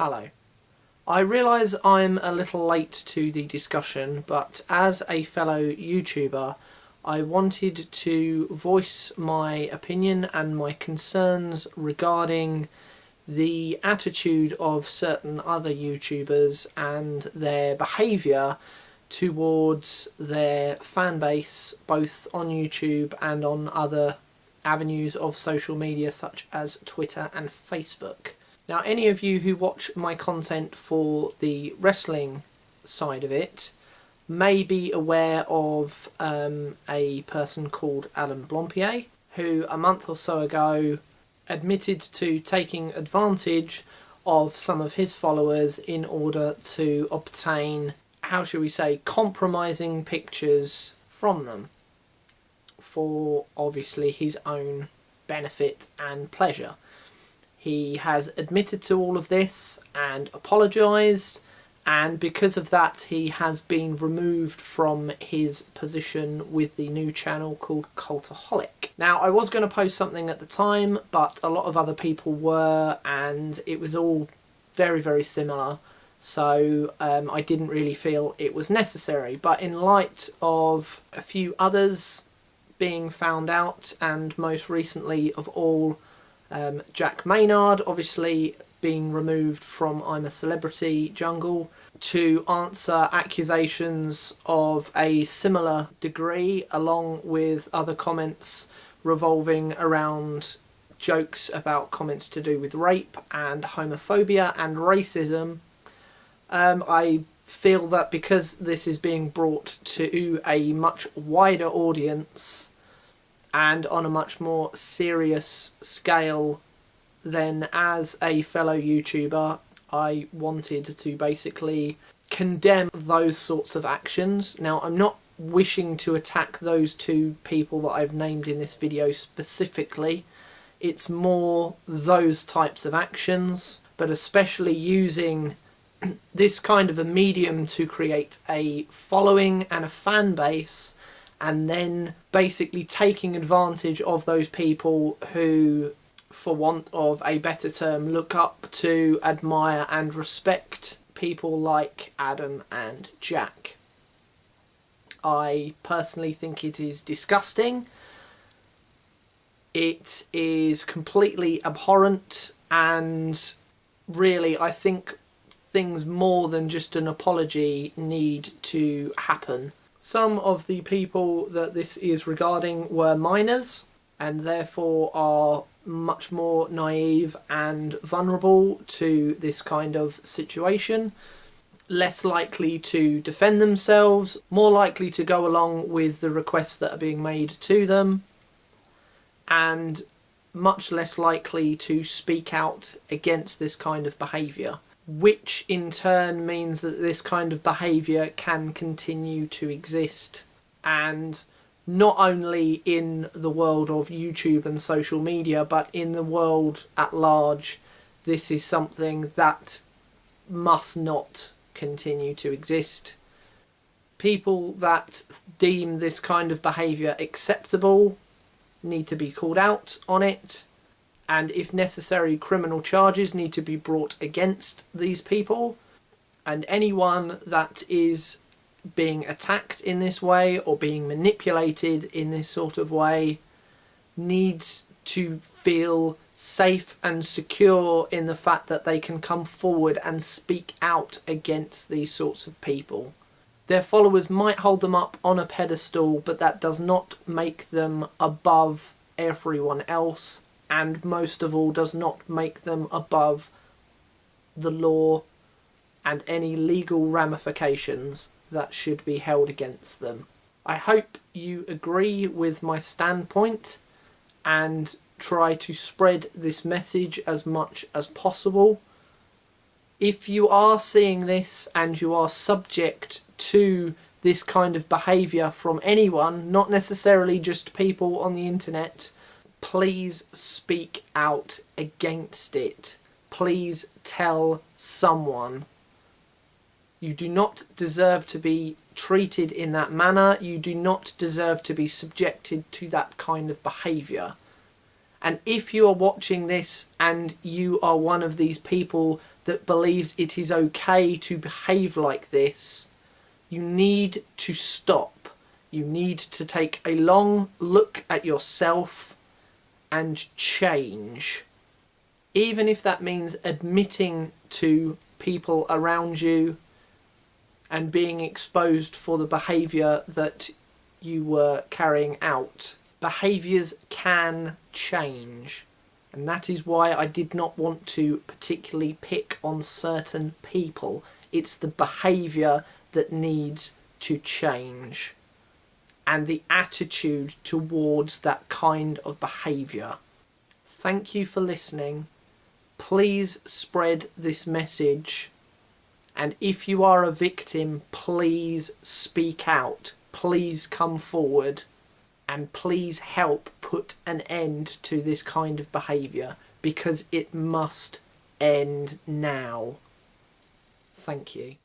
Hello. I realise I'm a little late to the discussion, but as a fellow YouTuber, I wanted to voice my opinion and my concerns regarding the attitude of certain other YouTubers and their behaviour towards their fan base, both on YouTube and on other avenues of social media such as Twitter and Facebook. Now, any of you who watch my content for the wrestling side of it may be aware of a person called Alan Blompier, who a month or so ago admitted to taking advantage of some of his followers in order to obtain, how shall we say, compromising pictures from them for obviously his own benefit and pleasure. He has admitted to all of this and apologised, and because of that he has been removed from his position with the new channel called Cultaholic. Now, I was going to post something at the time, but a lot of other people were, and it was all very, very similar, so I didn't really feel it was necessary. But in light of a few others being found out, and most recently of all Jack Maynard obviously being removed from I'm a Celebrity Jungle to answer accusations of a similar degree, along with other comments revolving around jokes about comments to do with rape and homophobia and racism. I feel that because this is being brought to a much wider audience and on a much more serious scale, then as a fellow YouTuber I wanted to basically condemn those sorts of actions. Now, I'm not wishing to attack those two people that I've named in this video specifically. It's more those types of actions, but especially using this kind of a medium to create a following and a fan base, and then basically taking advantage of those people who, for want of a better term, look up to, admire and respect people like Adam and Jack. I personally think it is disgusting. It is completely abhorrent, and really I think things more than just an apology need to happen. Some of the people that this is regarding were minors, and therefore are much more naive and vulnerable to this kind of situation, less likely to defend themselves, more likely to go along with the requests that are being made to them, and much less likely to speak out against this kind of behaviour, which in turn means that this kind of behaviour can continue to exist. And not only in the world of YouTube and social media, but in the world at large, this is something that must not continue to exist. People that deem this kind of behaviour acceptable need to be called out on it, and if necessary criminal charges need to be brought against these people, and anyone that is being attacked in this way or being manipulated in this sort of way needs to feel safe and secure in the fact that they can come forward and speak out against these sorts of people. Their followers might hold them up on a pedestal, but that does not make them above everyone else, and most of all does not make them above the law and any legal ramifications that should be held against them. I hope you agree with my standpoint and try to spread this message as much as possible. If you are seeing this and you are subject to this kind of behaviour from anyone, not necessarily just people on the internet, please speak out against it. Please tell someone. You do not deserve to be treated in that manner. You do not deserve to be subjected to that kind of behaviour. And if you are watching this and you are one of these people that believes it is okay to behave like this, you need to stop. You need to take a long look at yourself and change. Even if that means admitting to people around you and being exposed for the behaviour that you were carrying out. Behaviours can change, and that is why I did not want to particularly pick on certain people. It's the behaviour that needs to change, and the attitude towards that kind of behaviour. Thank you for listening. Please spread this message, and if you are a victim, please speak out. Please come forward, and please help put an end to this kind of behaviour, because it must end now. Thank you.